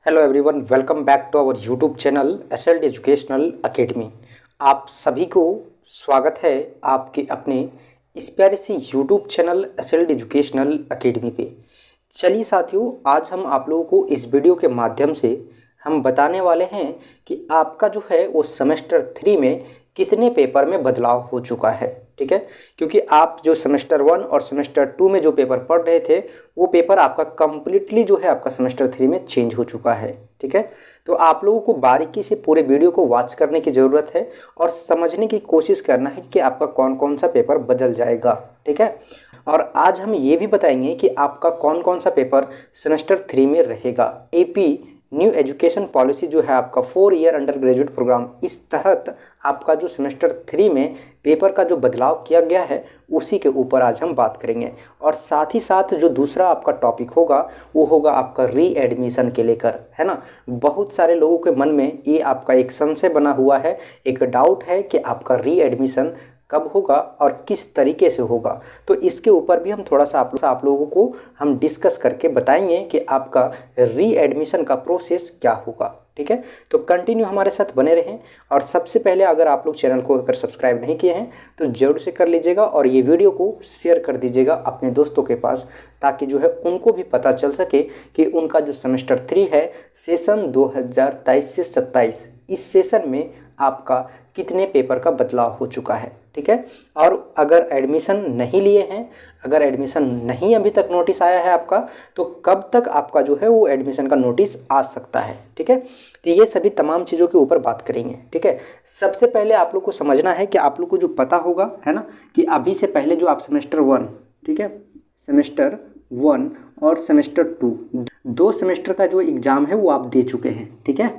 Hello everyone, welcome back to our YouTube channel SLD educational academy. आप सभी को स्वागत है आपके अपने इस प्यारे से YouTube channel SLD educational academy पे। चलिए साथियों, आज हम आप लोगों को इस वीडियो के माध्यम से हम बताने वाले हैं कि आपका जो है वो सेमेस्टर 3 में कितने पेपर में बदलाव हो चुका है। ठीक है, क्योंकि आप जो सेमेस्टर 1 और सेमेस्टर 2 में जो पेपर पढ़ रहे थे वो पेपर आपका कम्प्लीटली जो है आपका सेमेस्टर 3 में चेंज हो चुका है। ठीक है, तो आप लोगों को बारीकी से पूरे वीडियो को वॉच करने की ज़रूरत है और समझने की कोशिश करना है कि आपका कौन कौन सा पेपर बदल जाएगा। ठीक है, और आज हम ये भी बताएंगे कि आपका कौन कौन सा पेपर सेमेस्टर 3 में रहेगा। एपी न्यू एजुकेशन पॉलिसी जो है आपका 4 ईयर अंडर ग्रेजुएट प्रोग्राम, इस तहत आपका जो सेमेस्टर 3 में पेपर का जो बदलाव किया गया है उसी के ऊपर आज हम बात करेंगे। और साथ ही साथ जो दूसरा आपका टॉपिक होगा वो होगा आपका री एडमिशन के लेकर, है ना। बहुत सारे लोगों के मन में ये आपका एक संशय बना हुआ है, एक डाउट है कि आपका री एडमिशन कब होगा और किस तरीके से होगा। तो इसके ऊपर भी हम थोड़ा सा आप लोगों को हम डिस्कस करके बताएंगे कि आपका री एडमिशन का प्रोसेस क्या होगा। ठीक है, तो कंटिन्यू हमारे साथ बने रहें। और सबसे पहले अगर आप लोग चैनल को अगर सब्सक्राइब नहीं किए हैं तो जरूर से कर लीजिएगा और ये वीडियो को शेयर कर दीजिएगा अपने दोस्तों के पास, ताकि जो है उनको भी पता चल सके कि उनका जो सेमेस्टर 3 है सेशन 2023 से 27, इस सेशन में आपका कितने पेपर का बदलाव हो चुका है। ठीक है, और अगर एडमिशन नहीं लिए हैं, अगर एडमिशन नहीं अभी तक नोटिस आया है आपका, तो कब तक आपका जो है वो एडमिशन का नोटिस आ सकता है। ठीक है, तो ये सभी तमाम चीज़ों के ऊपर बात करेंगे। ठीक है, सबसे पहले आप लोग को समझना है कि आप लोग को जो पता होगा, है ना, कि अभी से पहले जो आप सेमेस्टर 1, ठीक है, सेमेस्टर 1 और सेमेस्टर 2 दो सेमेस्टर का जो एग्ज़ाम है वो आप दे चुके हैं। ठीक है,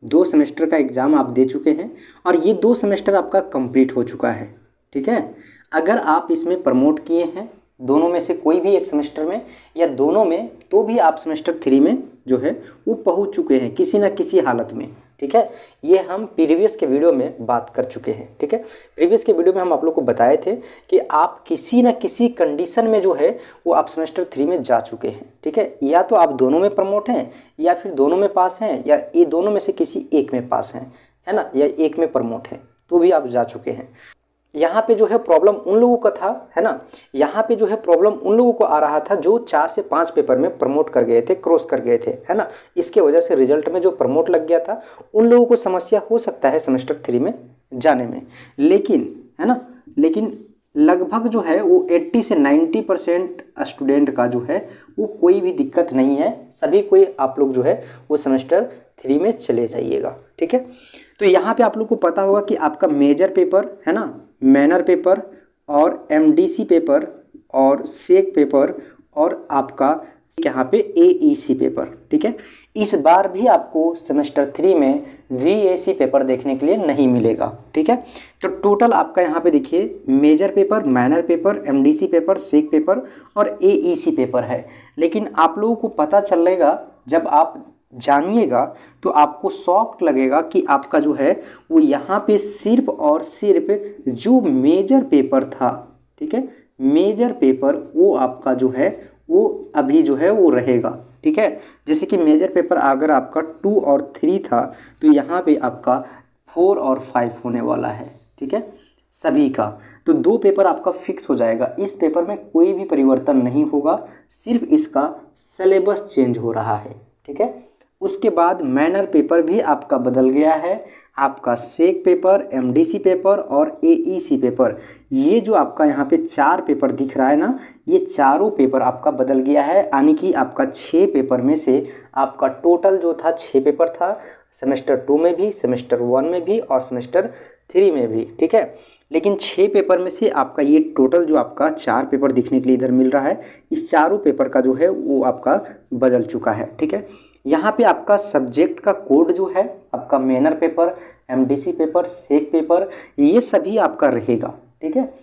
2 सेमेस्टर का एग्ज़ाम आप दे चुके हैं और ये 2 सेमेस्टर आपका कंप्लीट हो चुका है। ठीक है, अगर आप इसमें प्रमोट किए हैं दोनों में से कोई भी एक सेमेस्टर में या दोनों में, तो भी आप सेमेस्टर 3 में जो है वो पहुंच चुके हैं किसी न किसी हालत में। ठीक है, ये हम प्रीवियस के वीडियो में बात कर चुके हैं। ठीक है, प्रीवियस के वीडियो में हम आप लोग को बताए थे कि आप किसी न किसी कंडीशन में जो है वो आप सेमेस्टर 3 में जा चुके हैं। ठीक है, या तो आप दोनों में प्रमोट हैं या फिर दोनों में पास हैं या ये दोनों में से किसी एक में पास हैं, है ना, या एक में प्रमोट है, तो भी आप जा चुके हैं। यहाँ पे जो है प्रॉब्लम उन लोगों का था, है ना, यहाँ पे जो है प्रॉब्लम उन लोगों को आ रहा था जो 4 से 5 पेपर में प्रमोट कर गए थे, क्रॉस कर गए थे, है ना। इसके वजह से रिजल्ट में जो प्रमोट लग गया था उन लोगों को समस्या हो सकता है सेमेस्टर 3 में जाने में, लेकिन, है ना, लेकिन लगभग जो है वो 80 से 90% स्टूडेंट का जो है वो कोई भी दिक्कत नहीं है। सभी कोई आप लोग जो है वो सेमेस्टर 3 में चले जाइएगा। ठीक है, तो यहाँ पे आप लोग को पता होगा कि आपका मेजर पेपर, है ना, मैनर पेपर और एमडीसी पेपर और सेक पेपर और आपका यहाँ पे एईसी पेपर। ठीक है, इस बार भी आपको सेमेस्टर 3 में वीएसी पेपर देखने के लिए नहीं मिलेगा। ठीक है, तो टोटल आपका यहाँ पे देखिए major paper, minor paper, MDC paper, SEC paper और एईसी पेपर है। लेकिन आप लोगों को पता चलेगा, जब आप जानिएगा तो आपको शॉक लगेगा कि आपका जो है वो यहाँ पे सिर्फ और सिर्फ जो मेजर पेपर था, ठीक है, मेजर पेपर वो आपका जो है वो अभी जो है वो रहेगा। ठीक है, जैसे कि मेजर पेपर अगर आपका 2 और 3 था तो यहाँ पे आपका 4 और 5 होने वाला है। ठीक है, सभी का तो 2 पेपर आपका फिक्स हो जाएगा। इस पेपर में कोई भी परिवर्तन नहीं होगा, सिर्फ इसका सिलेबस चेंज हो रहा है। ठीक है, उसके बाद मैनर पेपर भी आपका बदल गया है, आपका सेक पेपर, एमडीसी पेपर और एईसी पेपर, ये जो आपका यहाँ पे 4 पेपर दिख रहा है ना, ये चारों पेपर आपका बदल गया है। यानी कि आपका 6 पेपर में से आपका टोटल जो था 6 पेपर था, सेमेस्टर 2 में भी, सेमेस्टर 1 में भी और सेमेस्टर 3 में भी। ठीक है, लेकिन 6 पेपर में से आपका ये टोटल जो आपका 4 पेपर दिखने के लिए इधर मिल रहा है, इस चारों पेपर का जो है वो आपका बदल चुका है। ठीक है, यहाँ पे आपका सब्जेक्ट का कोड जो है आपका manner paper, MDC paper, SEC paper, ये सभी आपका रहेगा। ठीक है,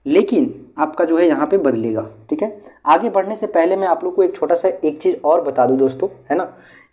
लेकिन आपका जो है यहाँ पे बदलेगा। ठीक है, आगे बढ़ने से पहले मैं आप लोग को एक छोटा सा एक चीज़ और बता दूं दोस्तों, है ना,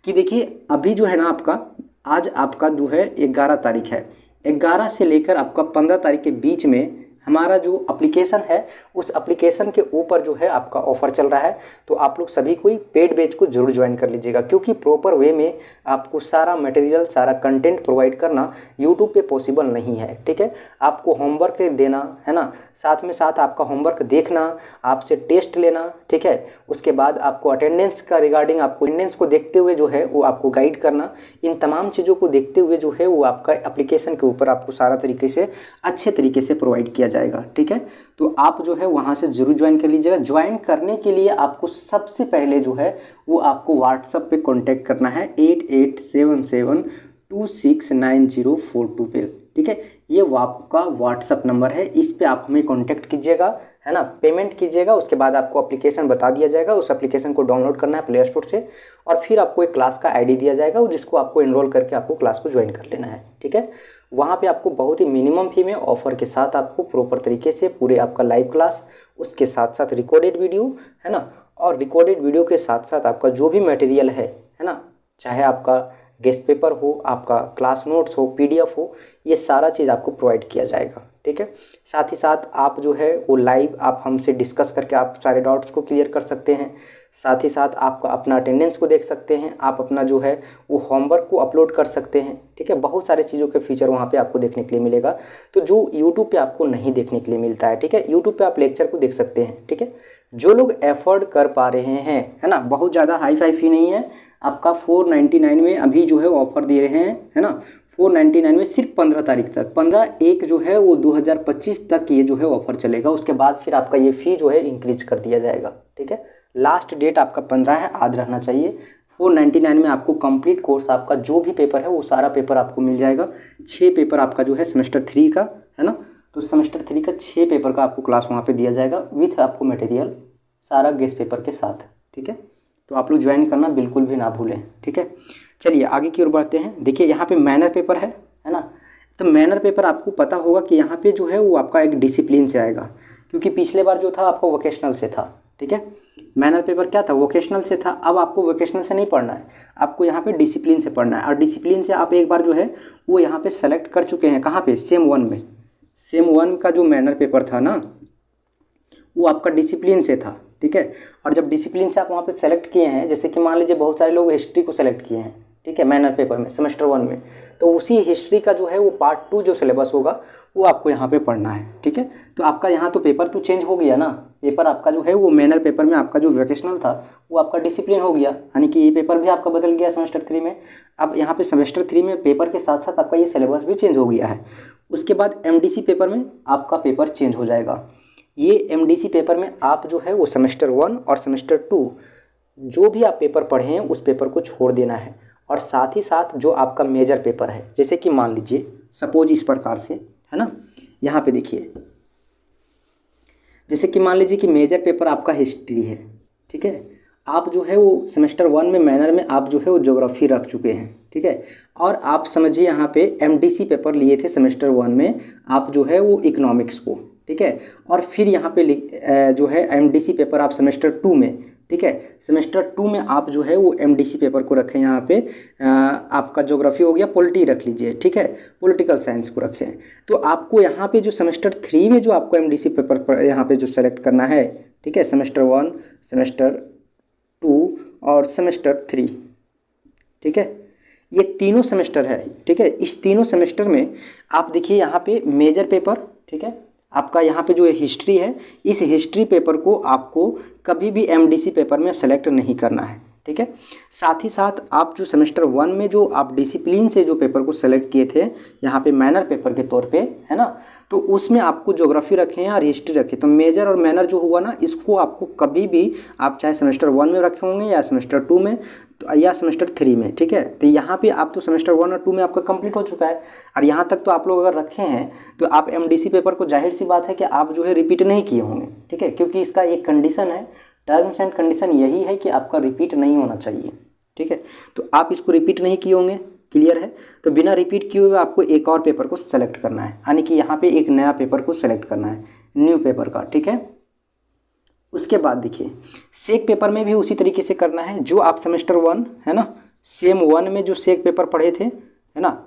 कि देखिए अभी जो है ना आपका, आज आपका जो है 11 तारीख है, 11 से लेकर आपका 15 तारीख के बीच में हमारा जो एप्लीकेशन है उस एप्लीकेशन के ऊपर जो है आपका ऑफर चल रहा है। तो आप लोग सभी कोई पेड बैच को जरूर ज्वाइन कर लीजिएगा, क्योंकि प्रॉपर वे में आपको सारा मटेरियल, सारा कंटेंट प्रोवाइड करना यूट्यूब पे पॉसिबल नहीं है। ठीक है, आपको होमवर्क देना है ना, साथ में साथ आपका होमवर्क देखना, आपसे टेस्ट लेना। ठीक है, उसके बाद आपको अटेंडेंस का रिगार्डिंग, आपको अटेंडेंस को देखते हुए जो है वो आपको गाइड करना। इन तमाम चीज़ों को देखते हुए जो है वो आपका एप्लीकेशन के ऊपर आपको सारा तरीके से अच्छे तरीके से प्रोवाइड किया जाएगा। ठीक है, तो आप जो है वहाँ से ज़रूर ज्वाइन कर लीजिएगा। ज्वाइन करने के लिए आपको सबसे पहले जो है वो आपको व्हाट्सएप पे कांटेक्ट करना है 8877269042 पे। ठीक है, ये आपका व्हाट्सएप नंबर है, इस पे आप हमें कांटेक्ट कीजिएगा, है ना, पेमेंट कीजिएगा। उसके बाद आपको एप्लीकेशन बता दिया जाएगा, उस एप्लीकेशन को डाउनलोड करना है प्ले स्टोर से, और फिर आपको एक क्लास का आईडी दिया जाएगा जिसको आपको एनरोल करके आपको क्लास को ज्वाइन कर लेना है। ठीक है, वहाँ पे आपको बहुत ही मिनिमम फी में ऑफर के साथ आपको प्रॉपर तरीके से पूरे आपका लाइव क्लास, उसके साथ साथ रिकॉर्डेड वीडियो, है ना, और रिकॉर्डेड वीडियो के साथ साथ आपका जो भी मटेरियल है ना, चाहे आपका गेस्ट पेपर हो, आपका क्लास नोट्स हो, पीडीएफ हो, ये सारा चीज़ आपको प्रोवाइड किया जाएगा। ठीक है, साथ ही साथ आप जो है वो लाइव आप हमसे डिस्कस करके आप सारे डाउट्स को क्लियर कर सकते हैं। साथ ही साथ आपका अपना अटेंडेंस को देख सकते हैं, आप अपना जो है वो होमवर्क को अपलोड कर सकते हैं। ठीक है, बहुत सारे चीज़ों के फीचर वहाँ पे आपको देखने के लिए मिलेगा, तो जो यूट्यूब पे आपको नहीं देखने के लिए मिलता है। ठीक है, यूट्यूब पे आप लेक्चर को देख सकते हैं। ठीक है, जो लोग एफर्ड कर पा रहे हैं, है ना, बहुत ज़्यादा हाई फाई फी नहीं है, आपका 499 में अभी जो है ऑफर दे रहे हैं, है ना, 499 में सिर्फ 15 तारीख तक, 15/1 जो है वो 2025 तक ये जो है ऑफर चलेगा। उसके बाद फिर आपका ये फ़ी जो है इंक्रीज कर दिया जाएगा। ठीक है, लास्ट डेट आपका 15 है, याद रहना चाहिए। 499 में आपको कंप्लीट कोर्स, आपका जो भी पेपर है वो सारा पेपर आपको मिल जाएगा। 6 पेपर आपका जो है सेमेस्टर 3 का, है ना, तो सेमेस्टर 3 का 6 पेपर का आपको क्लास वहाँ पे दिया जाएगा विथ आपको मटेरियल सारा गेस्ट पेपर के साथ। ठीक है, तो आप लोग ज्वाइन करना बिल्कुल भी ना भूलें। ठीक है, चलिए आगे की ओर बढ़ते हैं। देखिए यहाँ पे मैनर पेपर है ना, तो मैनर पेपर आपको पता होगा कि यहाँ पे जो है वो आपका एक डिसिप्लिन से आएगा, क्योंकि पिछले बार जो था आपको वोकेशनल से था। ठीक है, मैनर पेपर क्या था, वोकेशनल से था। अब आपको वोकेशनल से नहीं पढ़ना है, आपको यहाँ पे डिसिप्लिन से पढ़ना है। और डिसिप्लिन से आप एक बार जो है वो यहाँ पे सेलेक्ट कर चुके हैं, कहाँ पे, सेम 1 में। सेम 1 का जो मैनर पेपर था ना वो आपका डिसिप्लिन से था। ठीक है, और जब डिसिप्लिन से आप वहाँ पे सेलेक्ट किए हैं, जैसे कि मान लीजिए बहुत सारे लोग हिस्ट्री को सेलेक्ट किए हैं, ठीक है, मैनर पेपर में सेमेस्टर 1 में, तो उसी हिस्ट्री का जो है वो पार्ट 2 जो सिलेबस होगा वो आपको यहाँ पे पढ़ना है। ठीक है, तो आपका यहाँ तो पेपर तो चेंज हो गया ना, पेपर आपका जो है वो मैनर पेपर में आपका जो वोकेशनल था वो आपका डिसिप्लिन हो गया, यानी कि ये पेपर भी आपका बदल गया सेमेस्टर 3 में। अब यहाँ पे सेमेस्टर 3 में पेपर के साथ साथ आपका ये सिलेबस भी चेंज हो गया है। उसके बाद एमडीसी पेपर में आपका पेपर चेंज हो जाएगा। ये एमडीसी पेपर में आप जो है वो सेमेस्टर 1 और सेमेस्टर 2 जो भी आप पेपर पढ़े हैं उस पेपर को छोड़ देना है, और साथ ही साथ जो आपका मेजर पेपर है, जैसे कि मान लीजिए सपोज इस प्रकार से, है ना, यहाँ पे देखिए, जैसे कि मान लीजिए कि मेजर पेपर आपका हिस्ट्री है। ठीक है, आप जो है वो सेमेस्टर 1 में मैनर में आप जो है वो ज्योग्राफी रख चुके हैं। ठीक है, और आप समझिए यहाँ पे एमडीसी पेपर लिए थे सेमेस्टर 1 में आप जो है वो इकोनॉमिक्स को। ठीक है, और फिर यहाँ पे जो है एमडीसी पेपर आप सेमेस्टर 2 में, ठीक है, सेमेस्टर 2 में आप जो है वो एमडीसी पेपर को रखें। यहाँ पे आपका ज्योग्राफी हो गया, पॉलिटी रख लीजिए। ठीक है, पॉलिटिकल साइंस को रखें। तो आपको यहाँ पे जो सेमेस्टर 3 में जो आपको एमडीसी पेपर यहाँ पे जो सेलेक्ट करना है, ठीक है, सेमेस्टर 1, सेमेस्टर 2 और सेमेस्टर 3। ठीक है, ये तीनों सेमेस्टर है। ठीक है, इस तीनों सेमेस्टर में आप देखिए यहाँ पे मेजर पेपर, ठीक है, आपका यहाँ पे जो हिस्ट्री है, इस हिस्ट्री पेपर को आपको कभी भी एमडीसी पेपर में सेलेक्ट नहीं करना है। ठीक है, साथ ही साथ आप जो सेमेस्टर 1 में जो आप डिसिप्लिन से जो पेपर को सेलेक्ट किए थे यहाँ पे मैनर पेपर के तौर पे, है ना, तो उसमें आपको ज्योग्राफी रखे हैं और हिस्ट्री रखे। तो मेजर और मैनर जो हुआ ना, इसको आपको कभी भी आप चाहे सेमेस्टर 1 में रखे होंगे या सेमेस्टर 2 में तो या सेमेस्टर 3 में। ठीक है, तो यहाँ पे आप तो सेमेस्टर 1 और 2 में आपका कंप्लीट हो चुका है, और यहाँ तक तो आप लोग अगर रखे हैं तो आप एमडीसी पेपर को जाहिर सी बात है कि आप जो है रिपीट नहीं किए होंगे। ठीक है, क्योंकि इसका एक कंडीशन है, टर्म्स एंड कंडीशन यही है कि आपका रिपीट नहीं होना चाहिए। ठीक है, तो आप इसको रिपीट नहीं किए होंगे, क्लियर है। तो बिना रिपीट किए हुए आपको एक और पेपर को सेलेक्ट करना है, यानी कि यहाँ पे एक नया पेपर को सेलेक्ट करना है, न्यू पेपर का। ठीक है, उसके बाद देखिए सेक पेपर में भी उसी तरीके से करना है। जो आप सेमेस्टर 1, है ना, सेम 1 में जो सेक पेपर पढ़े थे, है ना,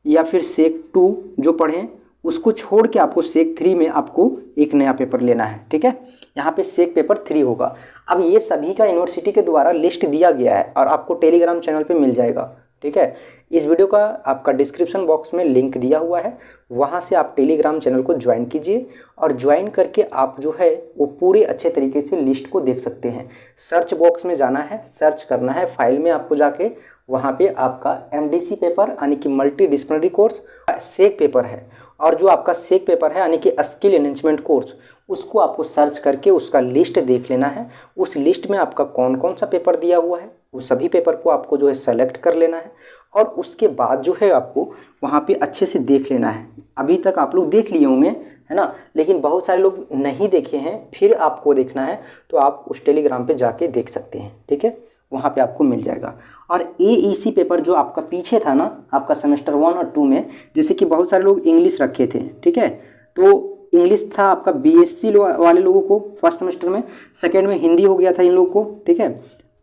या फिर सेक 2 जो पढ़ें उसको छोड़ के आपको सेक 3 में आपको एक नया पेपर लेना है। ठीक है, यहाँ पे सेक पेपर 3 होगा। अब ये सभी का यूनिवर्सिटी के द्वारा लिस्ट दिया गया है और आपको टेलीग्राम चैनल पे मिल जाएगा। ठीक है, इस वीडियो का आपका डिस्क्रिप्शन बॉक्स में लिंक दिया हुआ है, वहाँ से आप टेलीग्राम चैनल को ज्वाइन कीजिए और ज्वाइन करके आप जो है वो पूरे अच्छे तरीके से लिस्ट को देख सकते हैं। सर्च बॉक्स में जाना है, सर्च करना है, फाइल में आपको जाके वहाँ पे आपका MDC पेपर यानी कि मल्टी डिसिप्लिनरी कोर्स सेक पेपर है, और जो आपका सेक पेपर है यानी कि स्किल एनहेंसमेंट कोर्स, उसको आपको सर्च करके उसका लिस्ट देख लेना है। उस लिस्ट में आपका कौन कौन सा पेपर दिया हुआ है वो सभी पेपर को आपको जो है सेलेक्ट कर लेना है, और उसके बाद जो है आपको वहाँ पे अच्छे से देख लेना है। अभी तक आप लोग देख लिए होंगे, है ना, लेकिन बहुत सारे लोग नहीं देखे हैं, फिर आपको देखना है तो आप उस टेलीग्राम पे जाके देख सकते हैं। ठीक है, वहाँ पे आपको मिल जाएगा। और AEC पेपर जो आपका पीछे था ना, आपका सेमेस्टर 1 और 2 में, जैसे कि बहुत सारे लोग इंग्लिश रखे थे। ठीक है, तो इंग्लिश था आपका BSc वाले लोगों को फर्स्ट सेमेस्टर में, सेकेंड में हिंदी हो गया था इन लोगों को। ठीक है,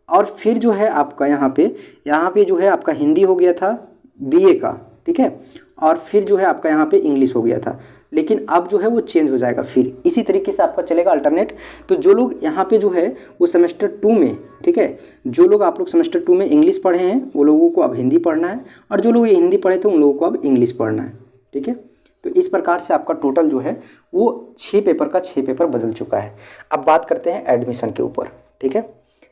और फिर जो है आपका यहाँ पे जो है आपका हिंदी हो गया था BA का। ठीक है, और फिर जो है आपका यहाँ पे इंग्लिश हो गया था, लेकिन अब जो है वो चेंज हो जाएगा, फिर इसी तरीके से आपका चलेगा अल्टरनेट। तो जो लोग यहाँ पे जो है वो सेमेस्टर 2 में, ठीक है, जो लोग आप लोग सेमेस्टर 2 में इंग्लिश पढ़े हैं वो लोगों को अब हिंदी पढ़ना है, और जो लोग ये हिंदी पढ़े थे उन लोगों को अब इंग्लिश पढ़ना है। ठीक है, तो इस प्रकार से आपका टोटल जो है वो 6 पेपर का 6 पेपर बदल चुका है। अब बात करते हैं एडमिशन के ऊपर। ठीक है,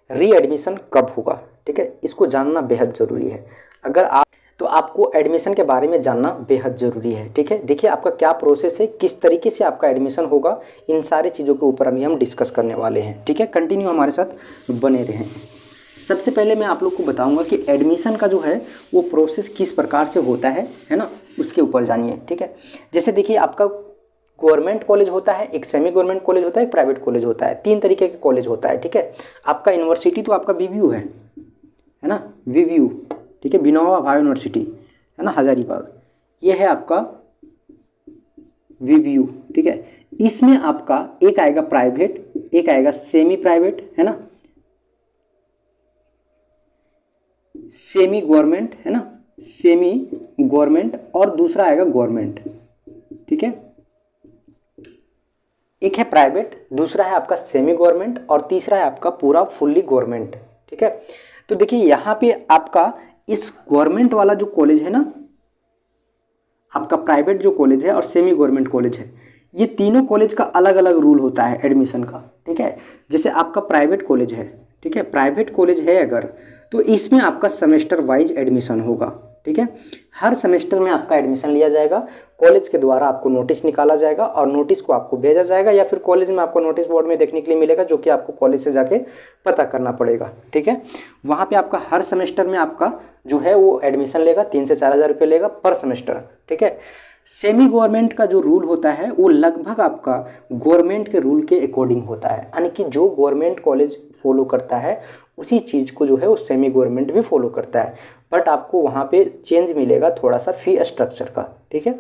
री एडमिशन कब होगा, ठीक है, इसको जानना बेहद ज़रूरी है। अगर आप तो आपको एडमिशन के बारे में जानना बेहद ज़रूरी है। ठीक है, देखिए आपका क्या प्रोसेस है, किस तरीके से आपका एडमिशन होगा, इन सारे चीज़ों के ऊपर अभी हम डिस्कस करने वाले हैं। ठीक है, कंटिन्यू हमारे साथ बने रहें। सबसे पहले मैं आप लोग को बताऊंगा कि एडमिशन का जो है वो प्रोसेस किस प्रकार से होता है ना, उसके ऊपर जानिए। ठीक है, जैसे देखिए आपका गवर्नमेंट कॉलेज होता है, एक सेमी गवर्नमेंट कॉलेज होता है, एक प्राइवेट कॉलेज होता है, 3 तरीके के कॉलेज होता है। ठीक है, आपका यूनिवर्सिटी तो आपका VVU है ना, VVU। ठीक है, विनोबा भावे यूनिवर्सिटी है ना, हजारीबाग, ये है आपका VVU। ठीक है, इसमें आपका एक आएगा प्राइवेट, एक आएगा सेमी प्राइवेट, है ना, सेमी गवर्नमेंट, है ना, सेमी गवर्नमेंट, और दूसरा आएगा गवर्नमेंट। ठीक है, एक है प्राइवेट, दूसरा है आपका सेमी गवर्नमेंट, और तीसरा है आपका पूरा फुल्ली गवर्नमेंट। ठीक है, तो देखिए यहाँ पे आपका इस गवर्नमेंट वाला जो कॉलेज है ना, आपका प्राइवेट जो कॉलेज है और सेमी गवर्नमेंट कॉलेज है, ये तीनों कॉलेज का अलग अलग रूल होता है एडमिशन का। ठीक है, जैसे आपका प्राइवेट कॉलेज है, ठीक है, प्राइवेट कॉलेज है अगर, तो इसमें आपका सेमेस्टर वाइज एडमिशन होगा। ठीक है, हर सेमेस्टर में आपका एडमिशन लिया जाएगा, कॉलेज के द्वारा आपको नोटिस निकाला जाएगा और नोटिस को आपको भेजा जाएगा, या फिर कॉलेज में आपको नोटिस बोर्ड में देखने के लिए मिलेगा, जो कि आपको कॉलेज से जाके पता करना पड़ेगा। ठीक है, वहाँ पे आपका हर सेमेस्टर में आपका जो है वो एडमिशन लेगा, 3 से 4 हज़ार रुपये लेगा पर सेमेस्टर। ठीक है, सेमी गवर्नमेंट का जो रूल होता है वो लगभग आपका गवर्नमेंट के रूल के अकॉर्डिंग होता है, यानी कि जो गवर्नमेंट कॉलेज फॉलो करता है उसी चीज़ को जो है वो सेमी गवर्नमेंट भी फॉलो करता है, बट आपको वहाँ पे चेंज मिलेगा थोड़ा सा फी स्ट्रक्चर का। ठीक है,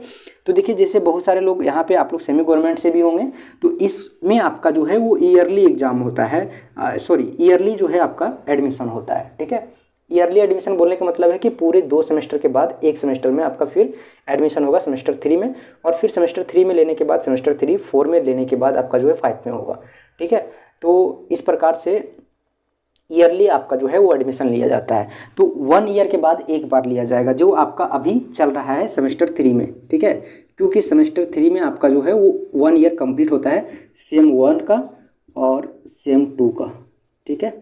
तो देखिए जैसे बहुत सारे लोग यहाँ पे आप लोग सेमी गवर्नमेंट से भी होंगे, तो इसमें आपका जो है वो ईयरली एग्जाम होता है, ईयरली जो है आपका एडमिशन होता है। ठीक है, ईयरली एडमिशन बोलने का मतलब है कि पूरे 2 सेमेस्टर के बाद एक सेमेस्टर में आपका फिर एडमिशन होगा सेमेस्टर 3 में, और फिर सेमेस्टर 3 में लेने के बाद सेमेस्टर 3 4 में लेने के बाद आपका जो है 5 में होगा। ठीक है, तो इस प्रकार से ईयरली आपका जो है वो एडमिशन लिया जाता है। तो 1 ईयर के बाद एक बार लिया जाएगा, जो आपका अभी चल रहा है सेमेस्टर 3 में। ठीक है, क्योंकि सेमेस्टर 3 में आपका जो है वो 1 ईयर कंप्लीट होता है, सेम 1 का और सेम 2 का। ठीक है,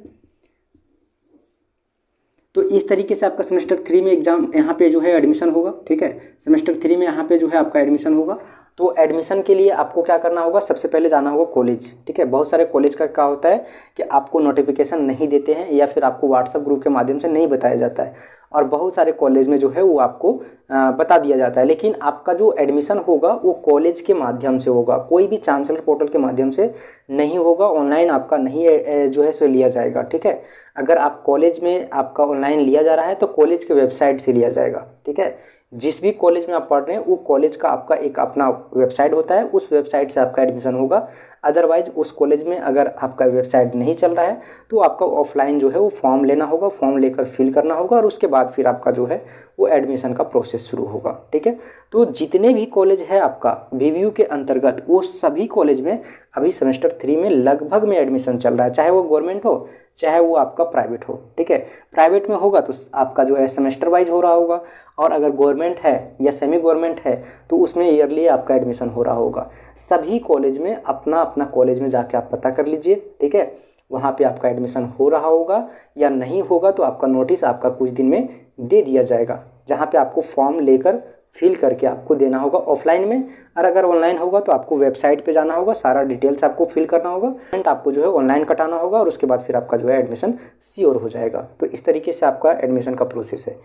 तो इस तरीके से आपका सेमेस्टर 3 में एग्जाम यहाँ पे जो है एडमिशन होगा। ठीक है, सेमेस्टर 3 में यहाँ पे जो है आपका एडमिशन होगा। तो एडमिशन के लिए आपको क्या करना होगा, सबसे पहले जाना होगा कॉलेज। ठीक है, बहुत सारे कॉलेज का क्या होता है कि आपको नोटिफिकेशन नहीं देते हैं, या फिर आपको व्हाट्सएप ग्रुप के माध्यम से नहीं बताया जाता है, और बहुत सारे कॉलेज में जो है वो आपको बता दिया जाता है, लेकिन आपका जो एडमिशन होगा वो कॉलेज के माध्यम से होगा, कोई भी चांसलर पोर्टल के माध्यम से नहीं होगा, ऑनलाइन आपका नहीं जो है सो लिया जाएगा। ठीक है, अगर आप कॉलेज में आपका ऑनलाइन लिया जा रहा है तो कॉलेज के वेबसाइट से लिया जाएगा। ठीक है, जिस भी कॉलेज में आप पढ़ रहे हैं वो कॉलेज का आपका एक अपना वेबसाइट होता है, उस वेबसाइट से आपका एडमिशन होगा। अदरवाइज उस कॉलेज में अगर आपका वेबसाइट नहीं चल रहा है तो आपका ऑफलाइन जो है वो फॉर्म लेना होगा, फॉर्म लेकर फिल करना होगा और उसके बाद फिर आपका जो है वो एडमिशन का प्रोसेस शुरू होगा। ठीक है, तो जितने भी कॉलेज है आपका VVU के अंतर्गत वो सभी कॉलेज में अभी सेमेस्टर 3 में लगभग में एडमिशन चल रहा है, चाहे वो गवर्नमेंट हो चाहे वो आपका प्राइवेट हो। ठीक है, प्राइवेट में होगा तो आपका जो है सेमेस्टर वाइज हो रहा होगा, और अगर गवर्नमेंट है या सेमी गवर्नमेंट है तो उसमें ईयरली आपका एडमिशन हो रहा होगा। सभी कॉलेज में अपना अपना कॉलेज में जाके आप पता कर लीजिए। ठीक है, वहाँ पे आपका एडमिशन हो रहा होगा या नहीं होगा तो आपका नोटिस आपका कुछ दिन में दे दिया जाएगा, जहाँ पे आपको फॉर्म लेकर फिल करके आपको देना होगा ऑफलाइन में, और अगर ऑनलाइन होगा तो आपको वेबसाइट पे जाना होगा, सारा डिटेल्स आपको फिल करना होगा, पेमेंट आपको जो है ऑनलाइन कटाना होगा और उसके बाद फिर आपका जो है एडमिशन श्योर हो जाएगा। तो इस तरीके से आपका एडमिशन का प्रोसेस है।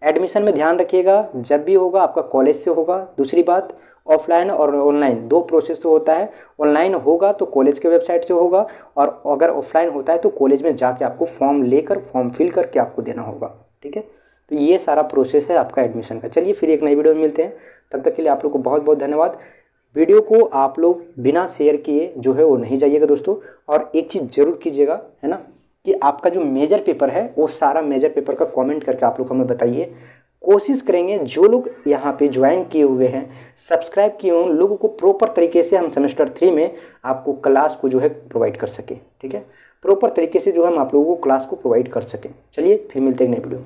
एडमिशन में ध्यान रखिएगा, जब भी होगा आपका कॉलेज से होगा। दूसरी बात, ऑफलाइन और ऑनलाइन दो प्रोसेस से होता है। ऑनलाइन होगा तो कॉलेज के वेबसाइट से होगा, और अगर ऑफलाइन होता है तो कॉलेज में जाके आपको फॉर्म लेकर फॉर्म फिल करके आपको देना होगा। ठीक है, तो ये सारा प्रोसेस है आपका एडमिशन का। चलिए फिर एक नई वीडियो में मिलते हैं, तब तक के लिए आप लोग को बहुत बहुत धन्यवाद। वीडियो को आप लोग बिना शेयर किए जो है वो नहीं जाइएगा दोस्तों। और एक चीज़ ज़रूर कीजिएगा, है ना, कि आपका जो मेजर पेपर है वो सारा मेजर पेपर का कमेंट करके आप लोग हमें बताइए। कोशिश करेंगे जो लोग यहाँ पे ज्वाइन किए हुए हैं, सब्सक्राइब किए हुए उन लोगों को प्रॉपर तरीके से हम सेमेस्टर 3 में आपको क्लास को जो है प्रोवाइड कर सकें। ठीक है, प्रॉपर तरीके से जो हम आप लोगों को क्लास को प्रोवाइड कर सकें। चलिए फिर मिलते हैं नई वीडियो।